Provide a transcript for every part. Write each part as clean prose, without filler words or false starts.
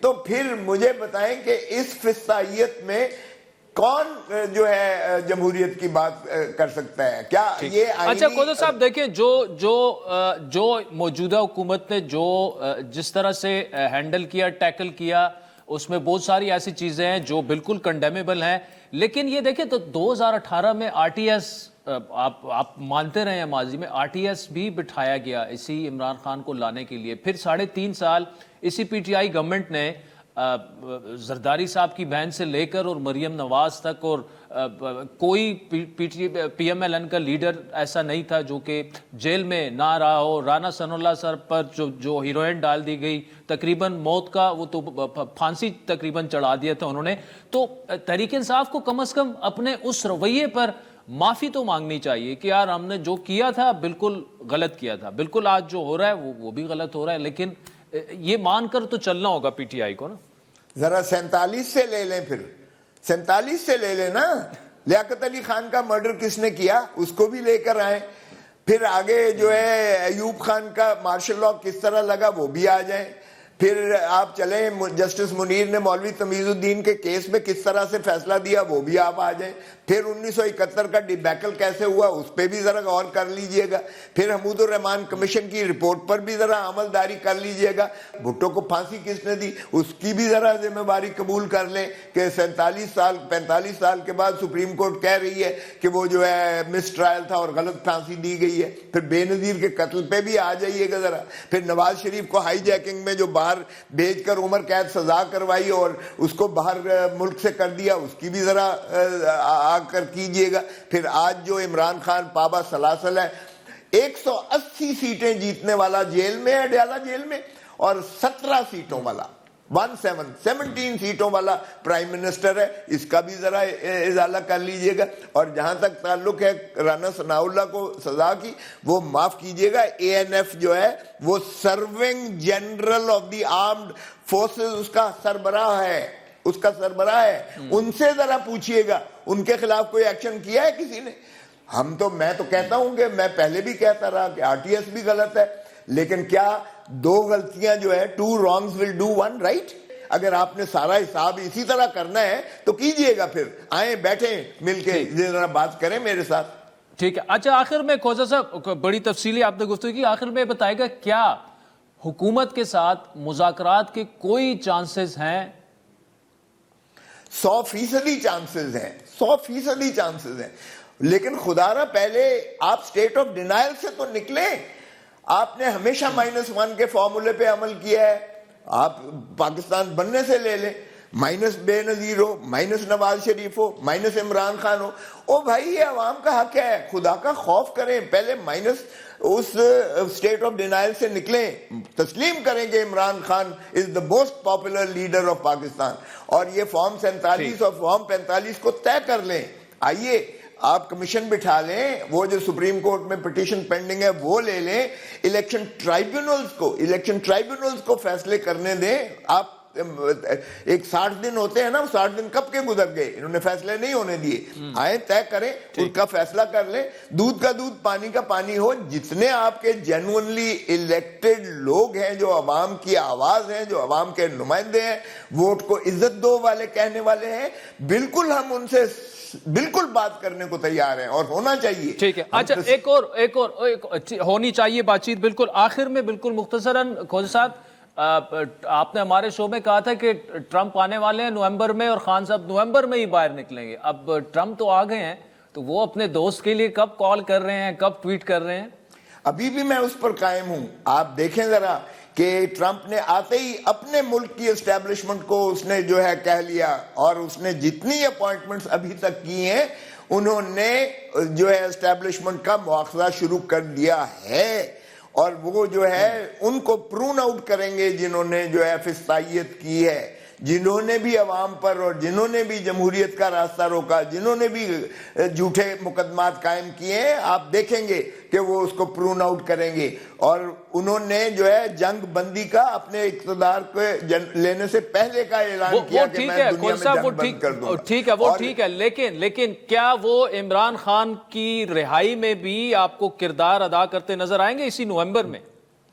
تو پھر مجھے بتائیں کہ اس فسطائیت میں کون جو ہے جمہوریت کی بات کر سکتا ہے؟ کیا یہ اچھا قدر صاحب دیکھیں جو موجودہ حکومت نے جس طرح سے ہینڈل کیا، ٹیکل کیا، اس میں بہت ساری ایسی چیزیں ہیں جو بالکل کنڈیمیبل ہیں، لیکن یہ دیکھیں تو 2018 میں آر ٹی ایس، آپ مانتے رہے ہیں ماضی میں آر ٹی ایس بھی بٹھایا گیا اسی عمران خان کو لانے کے لیے، پھر 3.5 سال اسی پی ٹی آئی گورنمنٹ نے زرداری صاحب کی بہن سے لے کر اور مریم نواز تک، اور کوئی پی ایم ایل این کا لیڈر ایسا نہیں تھا جو کہ جیل میں نہ رہا ہو۔ رانا ثناء اللہ سر پر جو ہیروئن ڈال دی گئی، تقریباً موت کا وہ تو پھانسی تقریباً چڑھا دیا تھا انہوں نے، تو تحریک انصاف کو کم از کم اپنے اس رویے پر معافی تو مانگنی چاہیے کہ یار ہم نے جو کیا تھا بالکل غلط کیا تھا، بالکل آج جو ہو رہا ہے وہ بھی غلط ہو رہا ہے، لیکن یہ مان کر تو چلنا ہوگا پی ٹی آئی کو نا۔ ذرا 47 سے لے لیں، پھر 47 سے لے لیں نا، لیاقت علی خان کا مرڈر کس نے کیا اس کو بھی لے کر آئیں، پھر آگے جو ہے ایوب خان کا مارشل لاء کس طرح لگا وہ بھی آ جائیں، پھر آپ چلیں جسٹس منیر نے مولوی تمیز الدین کے کیس میں کس طرح سے فیصلہ دیا وہ بھی آپ آ جائیں، پھر 1971 کا ڈیبیکل کیسے ہوا اس پہ بھی ذرا غور کر لیجئے گا، پھر حمود الرحمان کمیشن کی رپورٹ پر بھی ذرا عملداری کر لیجئے گا، بھٹو کو پھانسی کس نے دی اس کی بھی ذرا ذمہ داری قبول کر لیں کہ 45 سال کے بعد سپریم کورٹ کہہ رہی ہے کہ وہ جو ہے مس ٹرائل تھا اور غلط پھانسی دی گئی ہے، پھر بے نظیر کے قتل پہ بھی آ جائیے گا ذرا، پھر نواز شریف کو ہائی جیکنگ میں جو باہر بھیج کر عمر قید سزا کروائی اور اس کو باہر ملک سے کر دیا اس کی بھی ذرا آ کر کیجئے گا، پھر آج جو عمران خان پابا سلاسل ہے 180 سیٹیں جیتنے والا جیل میں ہے، اڈیالہ جیل میں، اور 17 سیٹوں والا 17 سیٹوں والا پرائم منسٹر ہے، اس کا بھی ذرا ازالہ کر لیجئے گا، اور جہاں تک تعلق ہے رانا ثناء اللہ کو سزا کی وہ معاف کیجئے گا، اے این ایف جو ہے وہ serving general of the armed forces اس کا سربراہ ہے، ان سے ذرا پوچھئے گا ان کے خلاف کوئی ایکشن کیا ہے کسی نے؟ میں تو کہتا ہوں کہ میں پہلے بھی کہتا رہا کہ آر ٹی ایس بھی غلط ہے، لیکن کیا 2 غلطیاں جو ہے 2 wrongs will do 1 right؟ اگر آپ نے سارا حساب اسی طرح کرنا ہے تو کیجئے گا، پھر آئیں بیٹھیں مل کے ذرا بات کریں میرے ساتھ۔ ٹھیک ہے، اچھا آخر میں کھوسا صاحب بڑی تفصیلی آپ نے گفتگو کی، آخر میں بتائے گا کیا حکومت کے ساتھ مذاکرات کے کوئی چانسز ہیں؟ 100% چانسز ہیں، 100% چانسز ہیں، لیکن خدا را پہلے آپ سٹیٹ آف ڈینائل سے تو نکلیں۔ آپ نے ہمیشہ -1 کے فارمولے پہ عمل کیا ہے، آپ پاکستان بننے سے لے لیں، مائنس بے نظیر ہو، مائنس نواز شریف ہو، مائنس عمران خان ہو، او بھائی یہ عوام کا حق ہے، خدا کا خوف کریں، پہلے مائنس اس سٹیٹ آف ڈینائل سے نکلیں، تسلیم کریں کہ Imran Khan is the most popular leader of Pakistan, اور یہ فارم 47 اور فارم 45 کو طے کر لیں۔ آئیے آپ کمیشن بٹھا لیں، وہ جو سپریم کورٹ میں پٹیشن پینڈنگ ہے وہ لے لیں، الیکشن ٹرائبونلز کو فیصلے کرنے دیں۔ آپ ایک 60 دن ہوتے ہیں نا، 60 دن کب کے گزر گئے، انہوں نے فیصلے نہیں ہونے دیے، آئیں طے کریں، ان کا فیصلہ کر لیں، دودھ کا دودھ پانی کا پانی ہو۔ جتنے آپ کے جینوئنلی الیکٹڈ لوگ ہیں، جو عوام کی آواز ہیں، جو عوام کے نمائندے ہیں، ووٹ کو عزت دو والے کہنے والے ہیں، بالکل ہم ان سے بالکل بات کرنے کو تیار ہیں اور ہونا چاہیے۔ ٹھیک ہے، اچھا ایک اور ہونی چاہیے بات چیت، بالکل آخر میں بالکل مختصراً کھوسا صاحب، آپ نے ہمارے شو میں کہا تھا کہ ٹرمپ آنے والے ہیں نومبر میں اور خان صاحب نومبر میں ہی باہر نکلیں گے، اب ٹرمپ تو آ گئے ہیں تو وہ اپنے دوست کے لیے کب کال کر رہے ہیں، کب ٹویٹ کر رہے ہیں؟ ابھی بھی میں اس پر قائم ہوں، آپ دیکھیں ذرا کہ ٹرمپ نے آتے ہی اپنے ملک کی اسٹیبلشمنٹ کو اس نے جو ہے کہہ لیا، اور اس نے جتنی اپوائنٹمنٹس ابھی تک کی ہیں انہوں نے جو ہے اسٹیبلشمنٹ کا مواخذہ شروع کر دیا ہے، اور وہ جو ہے ان کو پرون آؤٹ کریں گے جنہوں نے جو ہے فسطائیت کی ہے، جنہوں نے بھی عوام پر اور جنہوں نے بھی جمہوریت کا راستہ روکا، جنہوں نے بھی جھوٹے مقدمات قائم کیے ہیں، آپ دیکھیں گے کہ وہ اس کو پرون آؤٹ کریں گے، اور انہوں نے جو ہے جنگ بندی کا اپنے اقتدار کو لینے سے پہلے کا اعلان کیا کہ میں دنیا میں جنگ بند کر دوں گا۔ ٹھیک ہے، وہ ٹھیک ہے، لیکن کیا وہ عمران خان کی رہائی میں بھی آپ کو کردار ادا کرتے نظر آئیں گے اسی نومبر میں؟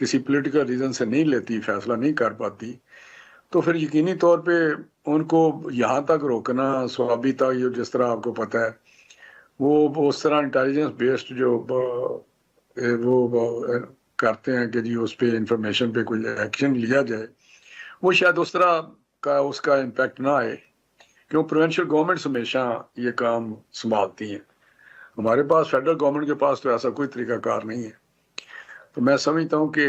کسی پولیٹیکل ریزن سے نہیں لیتی، فیصلہ نہیں کر پاتی، تو پھر یقینی طور پہ ان کو یہاں تک روکنا صوابی تک، یہ جس طرح آپ کو پتہ ہے وہ اس طرح انٹیلیجنس بیسڈ جو وہ کرتے ہیں کہ جی اس پہ انفارمیشن پہ کوئی ایکشن لیا جائے، وہ شاید اس طرح کا اس کا امپیکٹ نہ آئے، کیوں پروونشل گورنمنٹس ہمیشہ یہ کام سنبھالتی ہیں. ہمارے پاس فیڈرل گورنمنٹ کے پاس تو ایسا کوئی طریقہ کار نہیں ہے. تو میں سمجھتا ہوں کہ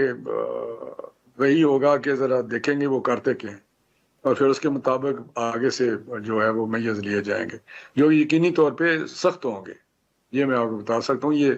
وہی ہوگا کہ ذرا دیکھیں گے وہ کرتے کیا ہیں، اور پھر اس کے مطابق آگے سے جو ہے وہ میجرز لیے جائیں گے جو یقینی طور پہ سخت ہوں گے. یہ میں آپ کو بتا سکتا ہوں. یہ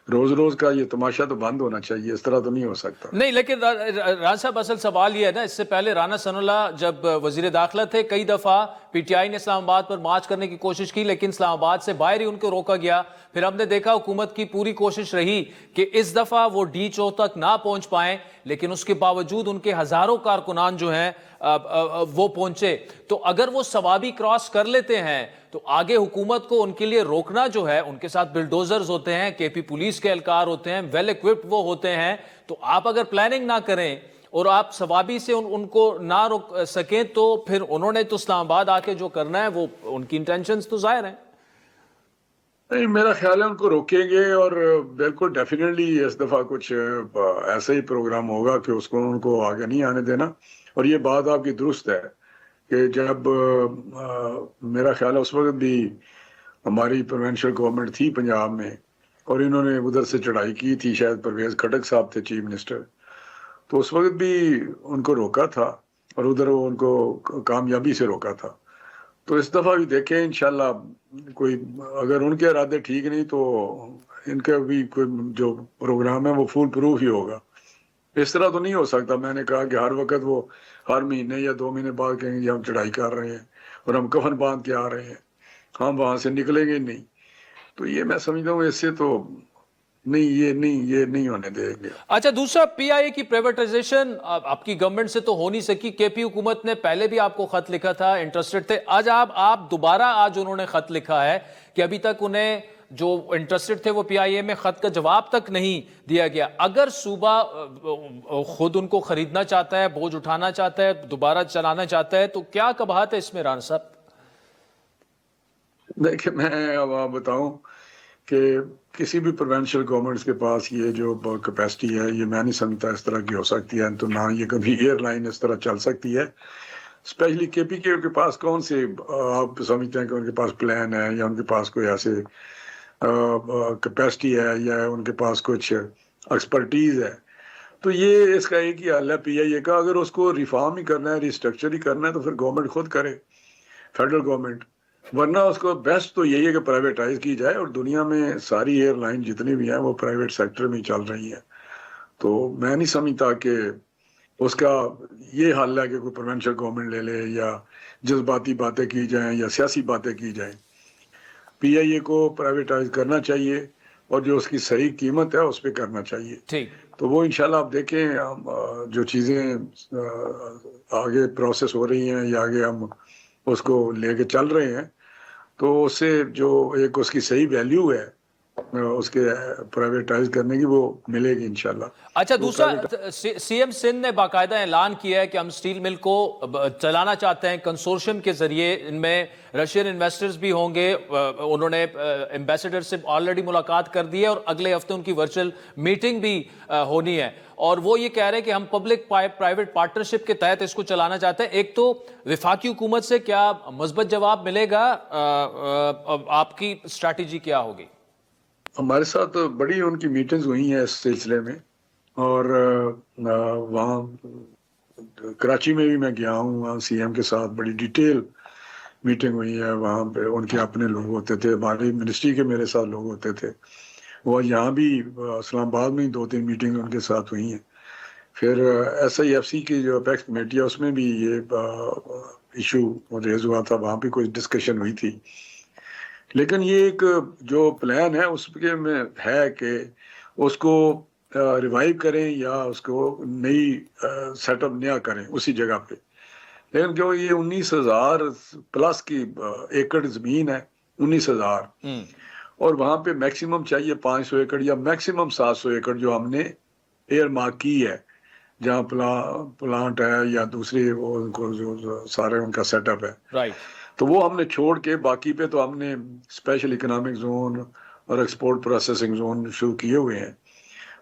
روز روز کا یہ تماشا تو بند ہونا چاہیے، اس طرح تو نہیں ہو سکتا. نہیں، لیکن رانا صاحب اصل سوال یہ ہے نا، اس سے پہلے رانا ثناء اللہ جب وزیر داخلہ تھے کئی دفعہ پی ٹی آئی نے اسلام آباد پر مارچ کرنے کی کوشش کی، لیکن اسلام آباد سے باہر ہی ان کو روکا گیا. پھر ہم نے دیکھا حکومت کی پوری کوشش رہی کہ اس دفعہ وہ ڈی چو تک نہ پہنچ پائیں، لیکن اس کے باوجود ان کے ہزاروں کارکنان جو ہیں وہ پہنچے. تو اگر وہ صوابی کراس کر لیتے ہیں تو آگے حکومت کو ان کے لیے روکنا جو ہے، ان کے ساتھ بلڈوزرز ہوتے ہیں، کے پی پولیس کے اہلکار ہوتے ہیں، ویل ایکوپڈ وہ ہوتے ہیں. تو آپ اگر پلاننگ نہ کریں اور آپ صوابی سے ان کو نہ روک سکیں تو پھر انہوں نے تو اسلام آباد آ کے جو کرنا ہے وہ ان کی انٹینشنز تو ظاہر ہیں. نہیں، میرا خیال ہے ان کو روکیں گے، اور بالکل ڈیفینیٹلی اس دفعہ کچھ ایسا ہی پروگرام ہوگا کہ اس کو ان کو آگے نہیں آنے دینا. اور یہ بات آپ کی درست ہے کہ جب میرا خیال ہے اس وقت بھی ہماری پروونشل گورنمنٹ تھی پنجاب میں، اور انہوں نے ادھر سے چڑھائی کی تھی، شاید پرویز کھٹک صاحب تھے چیف منسٹر، تو اس وقت بھی ان کو روکا تھا اور ادھر ان کو کامیابی سے روکا تھا. تو اس دفعہ بھی دیکھیں انشاءاللہ کوئی اگر ان کے ارادے ٹھیک نہیں تو ان کا بھی کوئی جو پروگرام ہے وہ فول پروف ہی ہوگا. اس طرح تو نہیں ہو سکتا. میں نے کہا کہ ہر وقت وہ ہر مہینے یا 2 مہینے بعد کہیں گے ہم چڑھائی کر رہے ہیں اور ہم کفن باندھ کے آ رہے ہیں، ہم وہاں سے نکلیں گے نہیں. تو یہ میں سمجھتا ہوں اس سے تو یہ نہیں ہونے دیں گے. اچھا، دوسرا پی آئی اے کی پرائیویٹائزیشن آپ کی گورنمنٹ سے تو ہو نہیں سکی. کے پی حکومت نے پہلے بھی آپ کو خط لکھا تھا، انٹرسٹڈ تھے. آج آپ دوبارہ انہوں نے خط لکھا ہے کہ ابھی تک انہیں جو انٹرسٹڈ تھے وہ پی آئی اے میں خط کا جواب تک نہیں دیا گیا. اگر صوبہ خود ان کو خریدنا چاہتا ہے، بوجھ اٹھانا چاہتا ہے، دوبارہ چلانا چاہتا ہے، تو کیا کباہت ہے اس میں رانا صاحب؟ دیکھیں، میں اب آپ بتاؤں کہ کسی بھی پروونشل گورنمنٹس کے پاس یہ جو کیپیسٹی ہے، یہ میں نہیں سمجھتا اس طرح کی ہو سکتی ہے. تو نہ یہ کبھی ایئر لائن اس طرح چل سکتی ہے. اسپیشلی کے پی کے پاس کون سے آپ سمجھتے ہیں کہ ان کے پاس پلان ہے یا ان کے پاس کوئی ایسے کیپیسٹی ہے یا ان کے پاس کچھ ایکسپرٹیز ہے؟ تو یہ اس کا ایک ہی حل ہے پی آئی اے کا. اگر اس کو ریفارم ہی کرنا ہے، ریسٹرکچر ہی کرنا ہے، تو پھر گورنمنٹ خود کرے، فیڈرل گورنمنٹ. ورنہ اس کو بیسٹ تو یہی ہے کہ پرائیویٹائز کی جائے. اور دنیا میں ساری ایئر لائن جتنی بھی ہیں وہ پرائیویٹ سیکٹر میں چل رہی ہیں. تو میں نہیں سمجھتا کہ اس کا یہ حل ہے کہ کوئی پروونشل گورنمنٹ لے لے یا جذباتی باتیں کی جائیں یا سیاسی باتیں کی جائیں. پی آئی اے کو پرائیویٹائز کرنا چاہیے اور جو اس کی صحیح قیمت ہے اس پہ کرنا چاہیے. ٹھیک. تو وہ انشاءاللہ آپ دیکھیں جو چیزیں آگے پروسیس ہو رہی ہیں یا آگے ہم اس کو لے کے چل رہے ہیں، تو اس سے جو ایک اس کی صحیح ویلیو ہے اس کے پرائیویٹائز کرنے کی، وہ ملے گی انشاءاللہ. اچھا، دوسرا سی ایم سندھ نے باقاعدہ اعلان کیا ہے کہ ہم سٹیل مل کو چلانا چاہتے ہیں کنسورشیم کے ذریعے. ان میں رشین انویسٹرز بھی ہوں گے. انہوں نے ایمبیسڈر سے آلریڈی ملاقات کر دی ہے اور اگلے ہفتے ان کی ورچوئل میٹنگ بھی ہونی ہے. اور وہ یہ کہہ رہے ہیں کہ ہم پبلک پرائیویٹ پارٹنرشپ کے تحت اس کو چلانا چاہتے ہیں. ایک تو وفاقی حکومت سے کیا مثبت جواب ملے گا؟ آپ کی اسٹریٹجی کیا ہوگی؟ ہمارے ساتھ بڑی ان کی میٹنگز ہوئی ہیں اس سلسلے میں، اور وہاں کراچی میں بھی میں گیا ہوں، وہاں سی ایم کے ساتھ بڑی ڈیٹیل میٹنگ ہوئی ہے. وہاں پہ ان کے اپنے لوگ ہوتے تھے، ہماری منسٹری کے میرے ساتھ لوگ ہوتے تھے. وہ یہاں بھی اسلام آباد میں 2-3 میٹنگ ان کے ساتھ ہوئی ہیں. پھر ایس آئی ایف سی کی جو اپیکس کمیٹی ہے اس میں بھی یہ ایشو ریز ہوا تھا، وہاں بھی کوئی ڈسکشن ہوئی تھی. لیکن یہ ایک جو پلان ہے اس کے میں ہے کہ اس کو ریوائیو کریں یا اس کو نئی سیٹ اپ نیا کریں اسی جگہ پہ. لیکن جو یہ 19,000 پلس کی ایکڑ زمین ہے، 19,000، اور وہاں پہ میکسیمم چاہیے 500 ایکڑ یا میکسیمم 700 ایکڑ جو ہم نے ایئر مارک کی ہے جہاں پلانٹ ہے یا دوسری وہ ان کو جو سارے ان کا سیٹ اپ ہے, رائٹ. تو وہ ہم نے چھوڑ کے باقی پہ تو ہم نے اسپیشل اکنامک زون اور ایکسپورٹ پروسیسنگ زون شروع کیے ہوئے ہیں.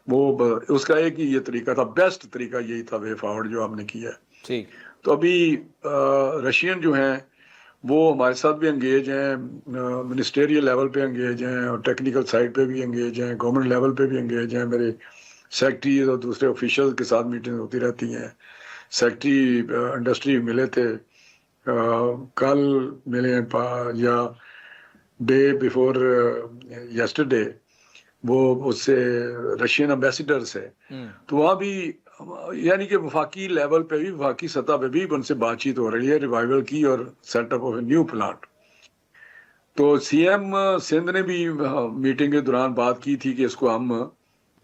وہ اس کا ایک ہی یہ طریقہ تھا, بیسٹ طریقہ یہی تھا وے فارورڈ جو ہم نے کیا ہے. ٹھیک. تو ابھی رشین جو ہیں وہ ہمارے ساتھ بھی انگیج ہیں, منسٹریل لیول پہ انگیج ہیں اور ٹیکنیکل سائڈ پہ بھی انگیج ہیں, گورنمنٹ لیول پہ بھی انگیج ہیں. میرے سیکٹریز اور دوسرے آفیشل کے ساتھ میٹنگ ہوتی رہتی ہیں. سیکٹری انڈسٹری ملے تھے کل, ملے یا ڈے بیفور یسٹرڈے, وہ اس سے رشین امبیسڈر سے. تو وہاں بھی یعنی کہ وفاقی لیول پہ بھی, وفاقی سطح پہ بھی ان سے بات چیت ہو رہی ہے ریوائیول کی اور set up of a new plant. تو سی ایم سندھ نے بھی میٹنگ کے دوران بات کی تھی کہ اس کو ہم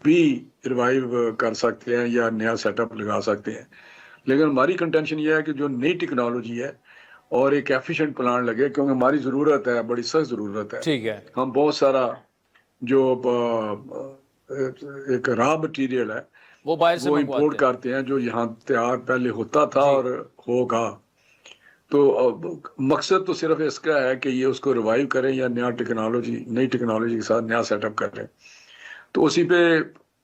بھی ریوائیو کر سکتے ہیں یا نیا سیٹ اپ لگا سکتے ہیں. لیکن ہماری کنٹینشن یہ ہے کہ جو نئی ٹیکنالوجی ہے اور ایک ایفیشینٹ پلانٹ لگے, کیونکہ ہماری ضرورت ہے, بڑی سخت ضرورت ہے. ٹھیک ہے. ہم بہت سارا جو ایک را مٹیریل ہے وہ باہر سے امپورٹ کرتے ہیں جو یہاں تیار پہلے ہوتا تھا اور ہوگا. تو مقصد تو صرف اس کا ہے کہ یہ اس کو ریوائیو کریں یا نئی ٹیکنالوجی کے ساتھ نیا سیٹ اپ کریں. تو اسی پہ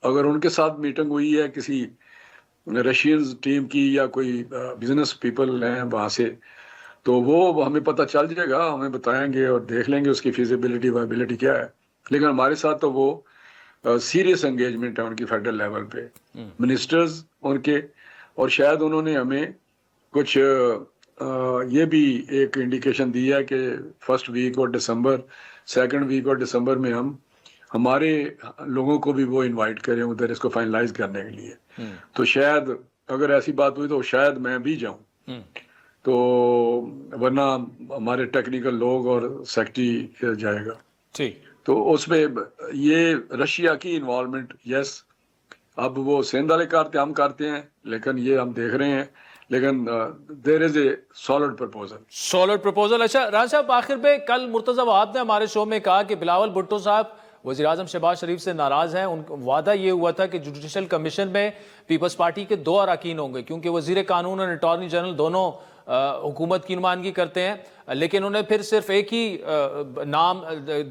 اگر ان کے ساتھ میٹنگ ہوئی ہے کسی رشینز ٹیم کی یا کوئی بزنس پیپل ہیں وہاں سے, تو وہ ہمیں پتہ چل جائے گا, ہمیں بتائیں گے اور دیکھ لیں گے اس کی فیزیبلٹی وائبلٹی کیا ہے. لیکن ہمارے ساتھ تو وہ سیریس انگیجمنٹ ہے ان کی فیڈرل لیول پہ, منسٹرز ان کے, اور شاید انہوں نے ہمیں کچھ یہ بھی ایک انڈیکیشن دی ہے کہ فرسٹ ویک اور ڈسمبر, سیکنڈ ویک اور ڈسمبر میں ہم ہمارے لوگوں کو بھی وہ انوائٹ کریں ادھر اس کو فائنلائز کرنے کے لیے. تو شاید اگر ایسی بات ہوئی تو شاید میں بھی جاؤں, تو ورنہ ہمارے ٹیکنیکل لوگ اور سیکٹری جائے گا. ٹھیک. تو اس میں یہ رشیا کی انوالومنٹ, یس, اب وہ سندھ والے کرتے ہم کرتے ہیں, لیکن یہ ہم دیکھ رہے ہیں, لیکن دیر از اے سالڈ پرپوزل. اچھا راز صاحب, آخر میں کل مرتضی وہاب نے ہمارے شو میں کہا کہ بلاول بھٹو صاحب وزیر اعظم شہباز شریف سے ناراض ہیں. ان کا وعدہ یہ ہوا تھا کہ جوڈیشل کمیشن میں پیپلز پارٹی کے 2 اراکین ہوں گے, کیونکہ وزیر قانون اور اٹارنی جنرل دونوں حکومت کی نمائندگی کرتے ہیں. لیکن انہیں پھر صرف ایک ہی نام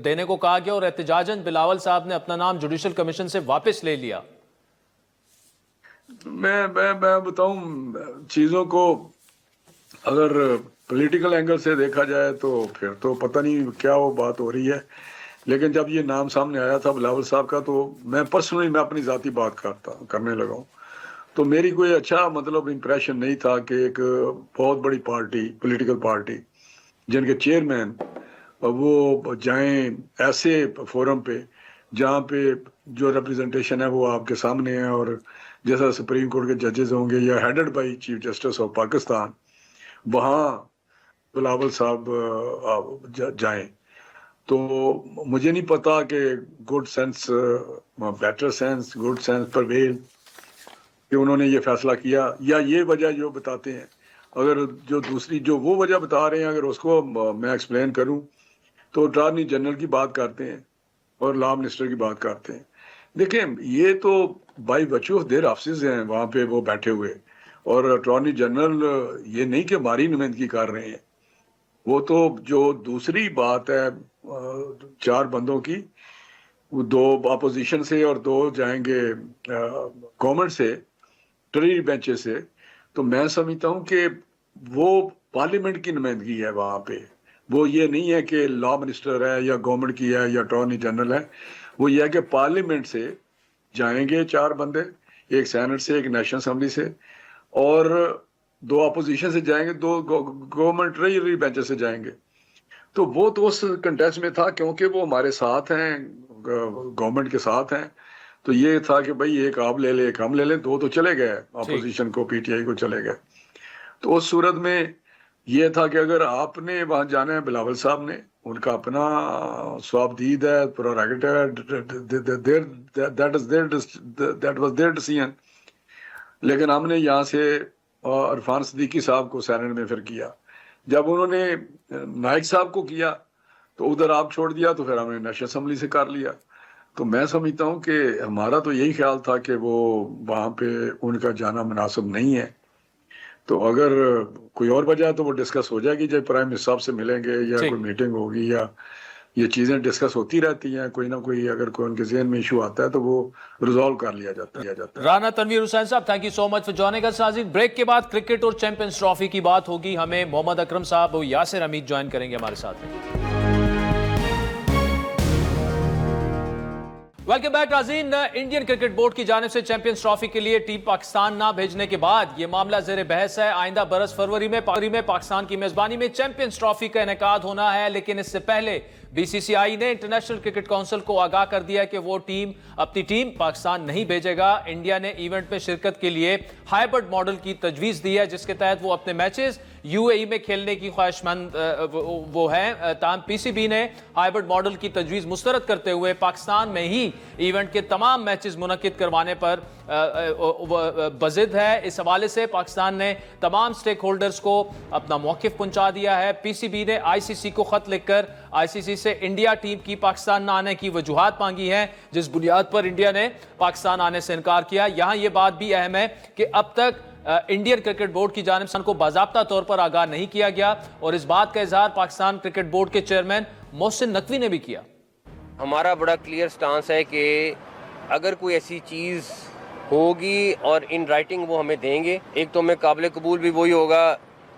دینے کو کہا گیا اور احتجاجاً بلاول صاحب نے اپنا نام جوڈیشل کمیشن سے واپس لے لیا. میں بتاؤں چیزوں کو, اگر پولیٹیکل اینگل سے دیکھا جائے تو پھر تو پتہ نہیں کیا وہ بات ہو رہی ہے. لیکن جب یہ نام سامنے آیا تھا بلاول صاحب کا, تو میں پرسنلی میں اپنی ذاتی بات کرنے لگا ہوں, تو میری کوئی اچھا مطلب امپریشن نہیں تھا کہ ایک بہت بڑی پارٹی, پولیٹیکل پارٹی جن کے چیئرمین وہ جائیں ایسے فورم پہ جہاں پہ جو ریپرزنٹیشن ہے وہ آپ کے سامنے ہے, اور جیسا سپریم کورٹ کے ججز ہوں گے یا headed by chief justice of Pakistan, وہاں بلاول صاحب جائیں. تو مجھے نہیں پتا کہ good sense, better sense, good sense prevail کہ انہوں نے یہ فیصلہ کیا, یا یہ وجہ جو بتاتے ہیں. اگر جو دوسری جو وہ وجہ بتا رہے ہیں اگر اس کو میں ایکسپلین کروں تو اٹارنی جنرل کی بات کرتے ہیں اور لا منسٹر کی بات کرتے ہیں. دیکھیں یہ تو بائی وچو آف دیئر آفسز ہیں وہاں پہ وہ بیٹھے ہوئے, اور اٹارنی جنرل یہ نہیں کہ ہماری نمائندگی کر رہے ہیں, وہ تو جو دوسری بات ہے 4 بندوں کی, 2 اپوزیشن سے اور 2 جائیں گے گورنمنٹ سے, ٹری بینچے سے. تو میں سمجھتا ہوں کہ وہ پارلیمنٹ کی نمائندگی ہے وہاں پہ, وہ یہ نہیں ہے کہ لا منسٹر ہے یا گورنمنٹ کی ہے یا اٹارنی جنرل ہے. وہ یہ ہے کہ پارلیمنٹ سے جائیں گے 4 بندے, ایک سینٹ سے, ایک نیشنل اسمبلی سے, اور 2 اپوزیشن سے جائیں گے, 2 گورنمنٹ ٹری بینچے سے جائیں گے. تو وہ تو اس کنٹیسٹ میں تھا کیونکہ وہ ہمارے ساتھ ہیں, گورنمنٹ کے ساتھ ہیں. تو یہ تھا کہ بھائی ایک آپ لے لیں ایک ہم لے لیں, 2 تو چلے گئے اپوزیشن کو, پی ٹی آئی کو چلے گئے. تو اس صورت میں یہ تھا کہ اگر آپ نے وہاں جانا ہے, بلاول صاحب نے, ان کا اپنا ثوابدید ہے, پروریگیٹو ہے, دیٹ واز دیئر ڈیسیژن. لیکن ہم نے یہاں سے عرفان صدیقی صاحب کو سینٹ میں پھر کیا, جب انہوں نے نائک صاحب کو کیا تو ادھر آپ چھوڑ دیا, تو پھر ہم نے نیشنل اسمبلی سے کر لیا. تو میں سمجھتا ہوں کہ ہمارا تو یہی خیال تھا کہ وہ وہاں پہ ان کا جانا مناسب نہیں ہے. تو اگر کوئی اور وجہ ہے تو وہ ڈسکس ہو جائے گی جب پرائم منسٹر صاحب سے ملیں گے یا کوئی میٹنگ ہوگی یا یہ چیزیں ڈسکس ہوتی رہتی ہیں. کوئی نہ کوئی اگر کوئی ان کے ذہن میں ایشو آتا ہے تو وہ ریزالو کر لیا جاتا ہے. رانا تنویر حسین صاحب thank you so much for joining us. ناظرین بریک کے بعد کرکٹ اور چیمپئنز ٹرافی کی بات ہوگی. ہمیں محمد اکرم صاحب اور یاسر حمید جوائن کریں گے ہمارے ساتھ. ویلکم بیک ناظرین. انڈین کرکٹ بورڈ کی جانب سے چیمپئنز ٹرافی کے لیے ٹیم پاکستان نہ بھیجنے کے بعد یہ معاملہ زیر بحث ہے. آئندہ برس فروری میں پاکستان کی میزبانی میں چیمپئنز ٹرافی کا انعقاد ہونا ہے, لیکن اس سے پہلے بی سی سی آئی نے انٹرنیشنل کرکٹ کونسل کو آگاہ کر دیا کہ وہ اپنی ٹیم پاکستان نہیں بھیجے گا. انڈیا نے ایونٹ میں شرکت کے لیے ہائبرڈ ماڈل کی تجویز دی ہے, جس کے تحت وہ اپنے میچز یو اے ای میں کھیلنے کی خواہش مند وہ ہیں. تاہم پی سی بی نے ہائبرڈ ماڈل کی تجویز مسترد کرتے ہوئے پاکستان میں ہی ایونٹ کے تمام میچز منعقد کروانے پر بضد ہے. اس حوالے سے پاکستان نے تمام سٹیک ہولڈرز کو اپنا موقف پہنچا دیا ہے. پی سی بی نے آئی سی سی کو خط لکھ کر آئی سی سی سے انڈیا ٹیم کی پاکستان نہ آنے کی وجوہات مانگی ہیں, جس بنیاد پر انڈیا نے پاکستان آنے سے انکار کیا. یہاں یہ بات بھی اہم ہے کہ اب تک انڈین کرکٹ بورڈ کی جانب سے ان کو باضابطہ طور پر آگاہ نہیں کیا گیا, اور اس بات کا اظہار پاکستان کرکٹ بورڈ کے چیئرمین محسن نقوی نے بھی کیا. ہمارا بڑا کلیئر سٹانس ہے کہ اگر کوئی ایسی چیز ہوگی اور ان رائٹنگ وہ ہمیں دیں گے, ایک تو ہمیں قابل قبول بھی وہی ہوگا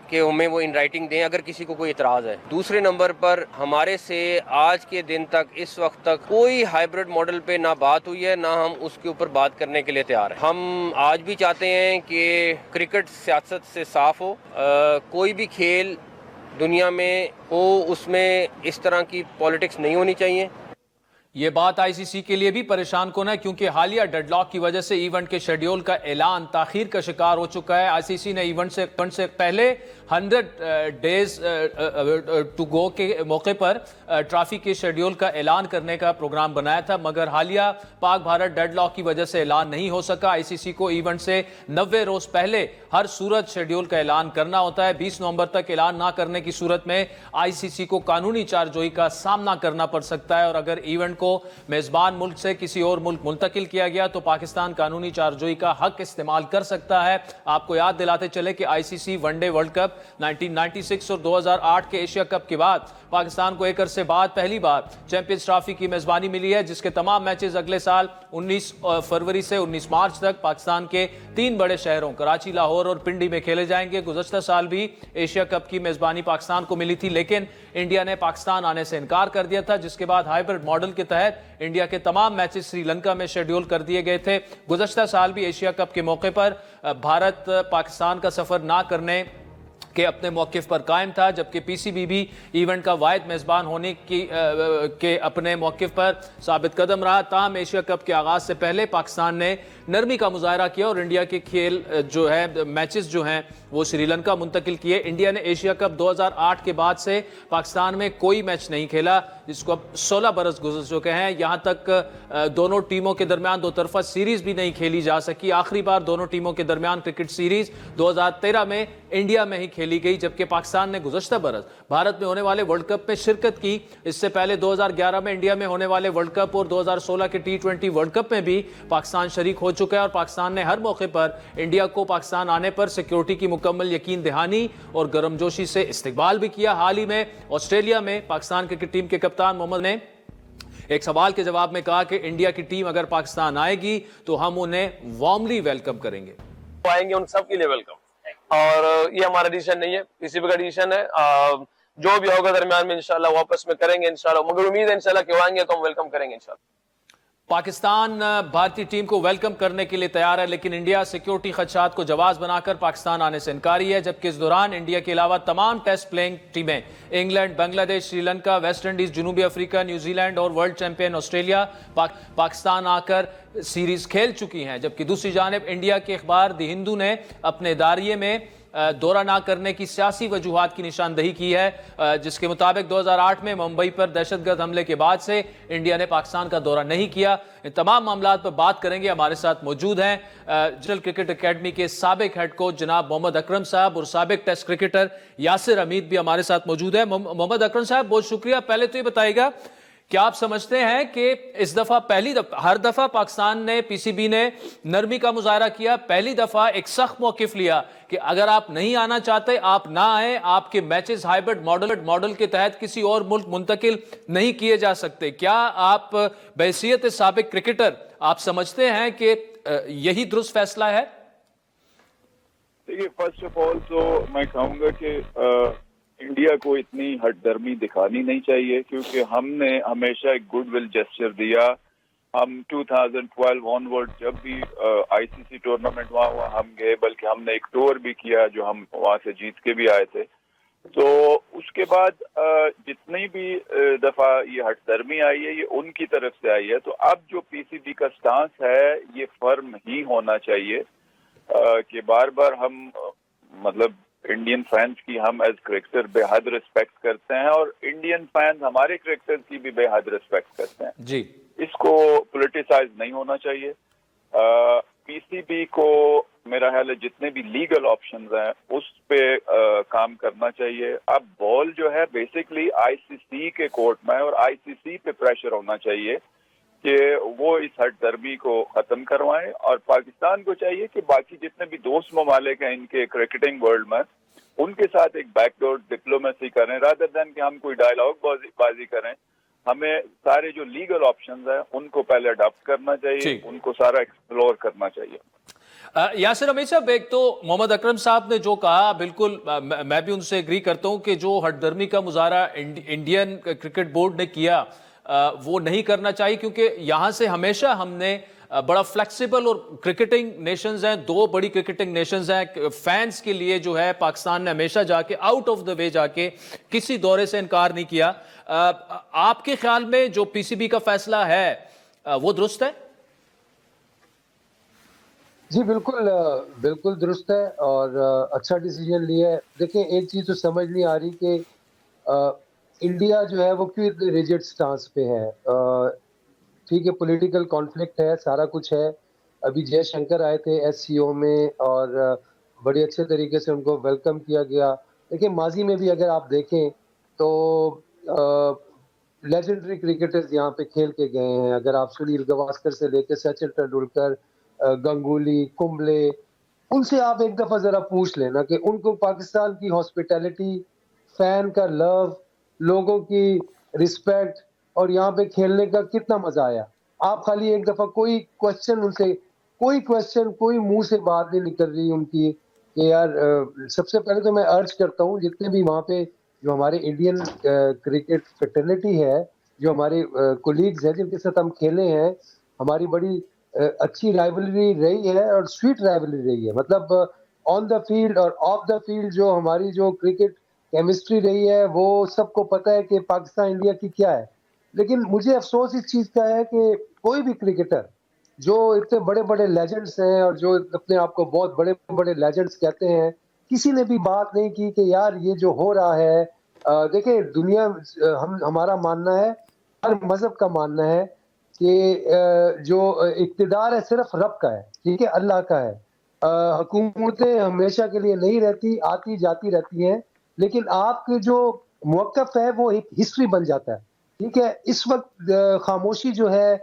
کہ ہمیں وہ ان رائٹنگ دیں اگر کسی کو کوئی اعتراض ہے. دوسرے نمبر پر ہمارے سے آج کے دن تک اس وقت تک کوئی ہائبرڈ ماڈل پہ نہ بات ہوئی ہے, نہ ہم اس کے اوپر بات کرنے کے لیے تیار ہیں. ہم آج بھی چاہتے ہیں کہ کرکٹ سیاست سے صاف ہو. کوئی بھی کھیل دنیا میں ہو اس میں اس طرح کی پالیٹکس نہیں ہونی چاہیے. یہ بات آئی سی سی کے لیے بھی پریشان کن ہے, کیونکہ حالیہ ڈیڈ لاک کی وجہ سے ایونٹ کے شیڈیول کا اعلان تاخیر کا شکار ہو چکا ہے. آئی سی سی نے ایونٹ سے پہلے 100 ڈیز ٹو گو کے موقع پر ٹرافی کے شیڈیول کا اعلان کرنے کا پروگرام بنایا تھا, مگر حالیہ پاک بھارت ڈیڈ لاک کی وجہ سے اعلان نہیں ہو سکا. آئی سی سی کو ایونٹ سے 90 روز پہلے ہر صورت شیڈیول کا اعلان کرنا ہوتا ہے. 20 نومبر تک اعلان نہ کرنے کی صورت میں آئی سی سی کو قانونی چارجوئی کا سامنا کرنا پڑ سکتا ہے, اور اگر ایونٹ کو میزبان ملک سے کسی اور ملک منتقل کیا گیا تو پاکستان قانونی چارجوئی کا حق استعمال کر سکتا ہے. آپ کو یاد دلاتے چلے کہ آئی سی سی ون ڈے ورلڈ کپ 1996 اور 2008 کے ایشیا کپ کے بعد پاکستان کو ایک عرصے بعد پہلی بار چیمپئنز ٹرافی کی میزبانی ملی ہے, جس کے تمام میچز اگلے سال 19 فروری سے 19 مارچ تک پاکستان کے 3 بڑے شہروں کراچی, لاہور اور پنڈی میں کھیلے جائیں گے. گزشتہ سال بھی ایشیا کپ کی میزبانی پاکستان کو ملی تھی, لیکن انڈیا نے پاکستان آنے سے انکار کر دیا تھا, جس کے بعد ہائبرڈ ماڈل کے تحت انڈیا کے تمام میچز سری لنکا میں شیڈیول کر دیے گئے تھے. گزشتہ سال بھی ایشیا کپ کے موقع پر بھارت پاکستان کا سفر نہ کرنے کہ اپنے موقف پر قائم تھا, جبکہ پی سی بی بھی ایونٹ کا واحد میزبان ہونے کے اپنے موقف پر ثابت قدم رہا. تاہم ایشیا کپ کے آغاز سے پہلے پاکستان نے نرمی کا مظاہرہ کیا اور انڈیا کے کھیل جو ہے میچز جو ہیں وہ سری لنکا منتقل کیے. انڈیا نے ایشیا کپ 2008 کے بعد سے پاکستان میں کوئی میچ نہیں کھیلا, جس کو اب 16 برس گزر چکے ہیں. یہاں تک دونوں ٹیموں کے درمیان دو طرفہ سیریز بھی نہیں کھیلی جا سکی. آخری بار دونوں ٹیموں کے درمیان کرکٹ سیریز 2013 میں انڈیا میں ہی کھیلی گئی, جبکہ پاکستان نے گزشتہ برس بھارت میں ہونے والے ورلڈ کپ میں شرکت کی. اس سے پہلے 2011 میں انڈیا میں ہونے والے ورلڈ کپ اور 2016 کے T20 ورلڈ کپ میں بھی پاکستان شریک ہو چکا ہے, اور پاکستان نے ہر موقع پر انڈیا کو پاکستان آنے پر سیکیورٹی کی مکمل یقین دہانی اور گرمجوشی سے استقبال بھی کیا. حال ہی میں آسٹریلیا میں پاکستان کرکٹ ٹیم کے کپتان محمد نے ایک سوال کے جواب میں کہا کہ انڈیا کی ٹیم اگر پاکستان آئے گی تو ہم انہیں وارملی ویلکم کریں گے. آئیں گے ان سب کے لیے ویلکم, اور یہ ہمارا ڈیسیژن نہیں ہے, پی سی بی کا ڈیسیژن ہے. جو بھی ہوگا درمیان میں انشاءاللہ واپس میں کریں گے انشاءاللہ, مگر امید ہے انشاءاللہ کہ آئیں گے تو ہم ویلکم کریں گے انشاءاللہ. پاکستان بھارتی ٹیم کو ویلکم کرنے کے لیے تیار ہے, لیکن انڈیا سیکیورٹی خدشات کو جواز بنا کر پاکستان آنے سے انکاری ہے, جبکہ اس دوران انڈیا کے علاوہ تمام ٹیسٹ پلینگ ٹیمیں انگلینڈ, بنگلہ دیش, سری لنکا, ویسٹ انڈیز, جنوبی افریقہ, نیوزی لینڈ اور ورلڈ چیمپئن آسٹریلیا پاکستان آ کر سیریز کھیل چکی ہیں. جبکہ دوسری جانب انڈیا کے اخبار دی ہندو نے اپنے اداریے میں دورہ نہ کرنے کی سیاسی وجوہات کی نشاندہی کی ہے, جس کے مطابق 2008 میں ممبئی پر دہشت گرد حملے کے بعد سے انڈیا نے پاکستان کا دورہ نہیں کیا. ان تمام معاملات پر بات کریں گے. ہمارے ساتھ موجود ہیں نیشنل کرکٹ اکیڈمی کے سابق ہیڈ کوچ جناب محمد اکرم صاحب, اور سابق ٹیسٹ کرکٹر یاسر حمید بھی ہمارے ساتھ موجود ہے. محمد اکرم صاحب بہت شکریہ. پہلے تو یہ بتائیے گا کیا آپ سمجھتے ہیں کہ اس دفعہ ہر دفعہ پاکستان نے پی سی بی نے نرمی کا مظاہرہ کیا، پہلی دفعہ ایک سخت موقف لیا کہ اگر آپ نہیں آنا چاہتے آپ نہ آئیں، آپ کے میچز ہائبرڈ ماڈل کے تحت کسی اور ملک منتقل نہیں کیے جا سکتے؟ کیا آپ بحیثیت سابق کرکٹر آپ سمجھتے ہیں کہ یہی درست فیصلہ ہے؟ دیکھیے، فرسٹ آف آل تو میں کہوں گا کہ انڈیا کو اتنی ہٹ درمی دکھانی نہیں چاہیے، کیونکہ ہم نے ہمیشہ ایک گڈ ول جسچر دیا. ہم 2012 آن ورڈ جب بھی آئی سی سی ٹورنامنٹ وہاں ہوا ہم گئے، بلکہ ہم نے ایک ٹور بھی کیا جو ہم وہاں سے جیت کے بھی آئے تھے. تو اس کے بعد جتنی بھی دفعہ یہ ہٹ درمی آئی ہے یہ ان کی طرف سے آئی ہے. تو اب جو پی سی بی کا سٹانس ہے یہ فرم ہی ہونا چاہیے کہ بار بار ہم مطلب انڈین فینس کی ہم ایز کرکٹر بے حد ریسپیکٹ کرتے ہیں اور انڈین فینس ہمارے کرکٹر کی بھی بے حد ریسپیکٹ کرتے ہیں. جی، اس کو پولیٹیسائز نہیں ہونا چاہیے. پی سی بی کو میرا خیال ہے جتنے بھی لیگل آپشنز ہیں اس پہ کام کرنا چاہیے. اب بال جو ہے بیسکلی آئی سی سی کے کورٹ میں اور آئی سی سی پہ پریشر ہونا چاہیے کہ وہ اس ہٹ درمی کو ختم کروائیں، اور پاکستان کو چاہیے کہ باقی جتنے بھی دوست ممالک ہیں ان کے کرکٹنگ ورلڈ میں ان کے ساتھ ایک بیک ڈور ڈپلومیسی کریں رادر دین کہ ہم کوئی ڈائیلاگ بازی کریں. ہمیں سارے جو لیگل آپشنز ہیں ان کو پہلے اڈاپٹ کرنا چاہیے، ان کو سارا ایکسپلور کرنا چاہیے. یاسر امیر صاحب، ایک تو محمد اکرم صاحب نے جو کہا بالکل میں بھی ان سے ایگری کرتا ہوں کہ جو ہٹ درمی کا مظاہرہ انڈین کرکٹ بورڈ نے کیا وہ نہیں کرنا چاہیے، کیونکہ یہاں سے ہمیشہ ہم نے بڑا فلیکسیبل اور کرکٹنگ نیشنز ہیں، دو بڑی کرکٹنگ نیشنز ہیں، فینس کے لیے جو ہے پاکستان نے ہمیشہ جا کے آؤٹ آف دا وے جا کے کسی دورے سے انکار نہیں کیا. آپ کے خیال میں جو پی سی بی کا فیصلہ ہے وہ درست ہے؟ جی بالکل درست ہے اور اچھا ڈیسیجن لیا ہے. دیکھیں ایک چیز تو سمجھ نہیں آ رہی کہ انڈیا جو ہے وہ کیوں اتنے ریجڈ سٹانس پہ ہے. ٹھیک ہے، پولیٹیکل کانفلکٹ ہے، سارا کچھ ہے. ابھی جے شنکر آئے تھے ایس سی او میں اور بڑے اچھے طریقے سے ان کو ویلکم کیا گیا. لیکن ماضی میں بھی اگر آپ دیکھیں تو لیجنڈری کرکٹرز یہاں پہ کھیل کے گئے ہیں. اگر آپ سنیل گواسکر سے لے کے سچن ٹنڈولکر، گنگولی، کمبلے، ان سے آپ ایک دفعہ ذرا پوچھ لینا کہ ان کو پاکستان کی ہاسپٹیلٹی، فین کا لو، لوگوں کی رسپیکٹ اور یہاں پہ کھیلنے کا کتنا مزہ آیا. آپ خالی ایک دفعہ کوئی کوشچن کوئی منہ سے بات نہیں نکل رہی ان کی کہ یار سب سے پہلے تو میں ارج کرتا ہوں جتنے بھی وہاں پہ جو ہمارے انڈین کرکٹ فیٹرنیٹی ہے، جو ہمارے کولیگز ہیں جن کے ساتھ ہم کھیلے ہیں، ہماری بڑی اچھی رائیولری رہی ہے اور سویٹ رائیولری رہی ہے. مطلب آن دا فیلڈ اور آف دا فیلڈ جو ہماری جو کرکٹ کیمسٹری رہی ہے وہ سب کو پتہ ہے کہ پاکستان انڈیا کی کیا ہے. لیکن مجھے افسوس اس چیز کا ہے کہ کوئی بھی کرکٹر جو اتنے بڑے بڑے لیجنڈس ہیں اور جو اپنے آپ کو بہت بڑے بڑے لیجنڈس کہتے ہیں، کسی نے بھی بات نہیں کی کہ یار یہ جو ہو رہا ہے. دیکھیں دنیا ہمارا ماننا ہے، ہر مذہب کا ماننا ہے کہ جو اقتدار ہے صرف رب کا ہے، ٹھیک ہے، اللہ کا ہے. حکومتیں ہمیشہ کے لیے نہیں رہتی، آتی جاتی رہتی ہیں، لیکن آپ کے جو موقف ہے وہ ایک ہسٹری بن جاتا ہے. ٹھیک ہے، اس وقت خاموشی جو ہے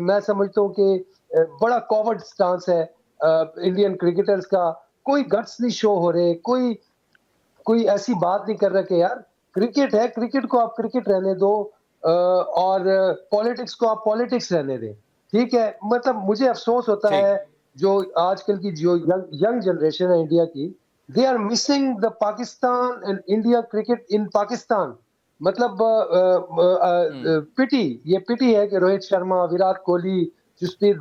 میں سمجھتا ہوں کہ بڑا کوورڈ سٹانس ہے انڈین کرکٹرز کا. کوئی گٹس نہیں شو ہو رہے، کوئی ایسی بات نہیں کر رہا کہ یار کرکٹ ہے، کرکٹ کو آپ کرکٹ رہنے دو اور پالیٹکس کو آپ پالیٹکس رہنے دیں. ٹھیک ہے، مطلب مجھے افسوس ہوتا ہے جو آج کل کی جو ینگ جنریشن ہے انڈیا کی، they are missing the Pakistan and India cricket in Pakistan. مطلب یہ پٹی ہے کہ روہت شرما، وراٹ کوہلی، جسپریت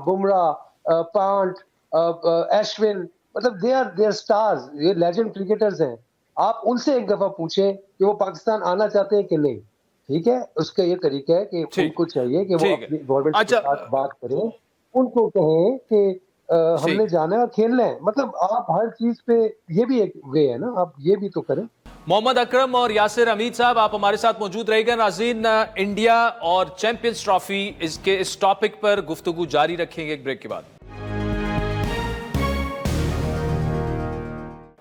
بمراہ، پانٹ، ایشون، مطلب دے آر سٹارز، یہ لیجنڈ کرکٹرز ہیں. آپ ان سے ایک دفعہ پوچھیں کہ وہ پاکستان آنا چاہتے ہیں کہ نہیں. ٹھیک ہے، اس کا یہ طریقہ ہے کہ ان کو چاہیے کہ وہ اپنی گورنمنٹ کے ساتھ بات کریں، ان کو کہیں کہ ہم نے جانا ہے اور کھیلنا ہے. مطلب آپ ہر چیز پہ یہ بھی ایک وے ہے نا، آپ یہ بھی تو کریں. محمد اکرم اور یاسر امیر صاحب آپ ہمارے ساتھ موجود رہے گا. ناظرین، انڈیا اور چیمپئنز ٹرافی اس ٹاپک پر گفتگو جاری رکھیں گے ایک بریک کے بعد.